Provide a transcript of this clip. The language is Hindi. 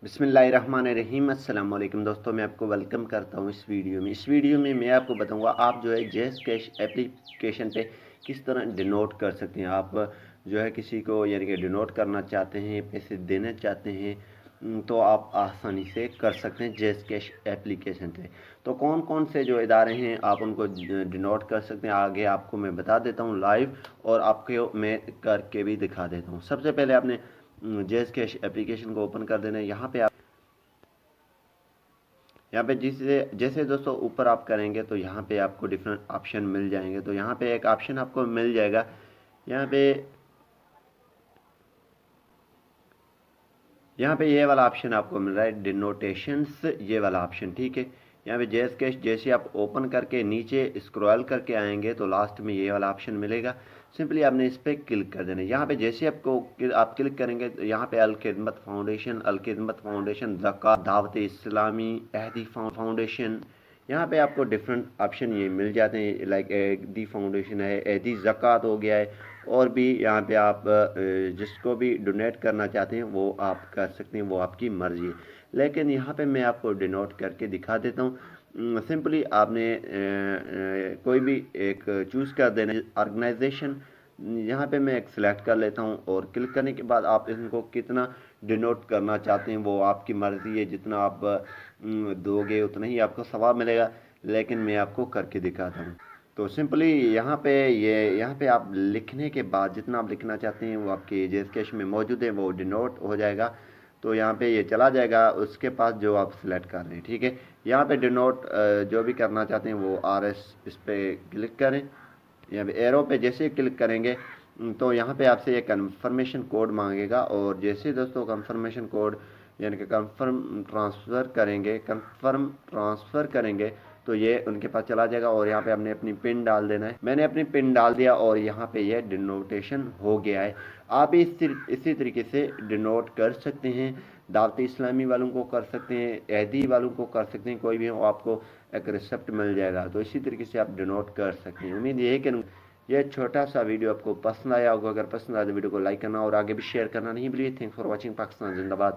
बिस्मिल्लाहिर्रहमानिर्रहीम। अस्सलाम वालेकुम दोस्तों, मैं आपको वेलकम करता हूँ इस वीडियो में मैं आपको बताऊंगा आप जो है जैज़ कैश एप्लीकेशन पे किस तरह डिनोट कर सकते हैं। आप जो है किसी को यानी कि डिनोट करना चाहते हैं, पैसे देना चाहते हैं, तो आप आसानी से कर सकते हैं जैज़ कैश एप्लीकेशन पे। तो कौन कौन से जो इदारे हैं आप उनको डिनोट कर सकते हैं, आगे आपको मैं बता देता हूँ लाइव, और आपको मैं करके भी दिखा देता हूँ। सबसे पहले आपने जैज़ कैश एप्लीकेशन को ओपन कर देना है। यहाँ पे जिससे जैसे दोस्तों ऊपर आप करेंगे तो यहाँ पे आपको डिफरेंट ऑप्शन मिल जाएंगे। तो यहाँ पे एक ऑप्शन आपको मिल जाएगा, यहाँ पे ये वाला ऑप्शन आपको मिल रहा है डिनोटेशंस, ये वाला ऑप्शन, ठीक है। यहाँ पे जैज़ कैश जैसे आप ओपन करके नीचे स्क्रॉल करके आएंगे तो लास्ट में ये वाला ऑप्शन मिलेगा। सिंपली आपने इस पर क्लिक कर देना है। यहाँ पे जैसे आप क्लिक करेंगे तो यहाँ पे अल खिदमत फाउंडेशन, ज़कात, दावत इस्लामी, अहदी फाउंडेशन, यहाँ पे आपको डिफरेंट ऑप्शन ये मिल जाते हैं। लाइक एहदी फाउंडेशन है, एहदी ज़कात हो गया है, और भी यहाँ पे आप जिसको भी डोनेट करना चाहते हैं वो आप कर सकते हैं, वो आपकी मर्ज़ी है। लेकिन यहाँ पे मैं आपको डिनोट करके दिखा देता हूँ। सिंपली आपने कोई भी एक चूज़ कर देना ऑर्गेनाइजेशन। यहाँ पे मैं एक सिलेक्ट कर लेता हूँ, और क्लिक करने के बाद आप इनको कितना डिनोट करना चाहते हैं वो आपकी मर्ज़ी है। जितना आप दोगे उतना ही आपको सवाब मिलेगा, लेकिन मैं आपको करके दिखाता हूँ। तो सिंपली यहाँ पे आप लिखने के बाद जितना आप लिखना चाहते हैं वो आपके जैज़ कैश में मौजूद है, वो डिनोट हो जाएगा। तो यहाँ पे ये चला जाएगा उसके पास जो आप सिलेक्ट कर रहे हैं, ठीक है। यहाँ पे डिनोट जो भी करना चाहते हैं वो RS इस पर क्लिक करें। यहाँ पे एरो पे जैसे ही क्लिक करेंगे तो यहाँ पे आपसे एक कन्फर्मेशन कोड मांगेगा, और जैसे दोस्तों कन्फर्मेशन कोड यानी कि कन्फर्म ट्रांसफ़र करेंगे तो ये उनके पास चला जाएगा, और यहाँ पे आपने अपनी पिन डाल देना है। मैंने अपनी पिन डाल दिया और यहाँ पे ये डिनोटेशन हो गया है। आप इसी तरीके से डिनोट कर सकते हैं, दावत इस्लामी वालों को कर सकते हैं, एहदी वालों को कर सकते हैं, कोई भी हो आपको एक रिसिप्ट मिल जाएगा। तो इसी तरीके से आप डिनोट कर सकते हैं। उम्मीद ये है कि यह छोटा सा वीडियो आपको पसंद आया होगा। अगर पसंद आया तो वीडियो को लाइक करना और आगे भी शेयर करना नहीं भूलिए। Thanks for watching. पाकिस्तान जिंदाबाद।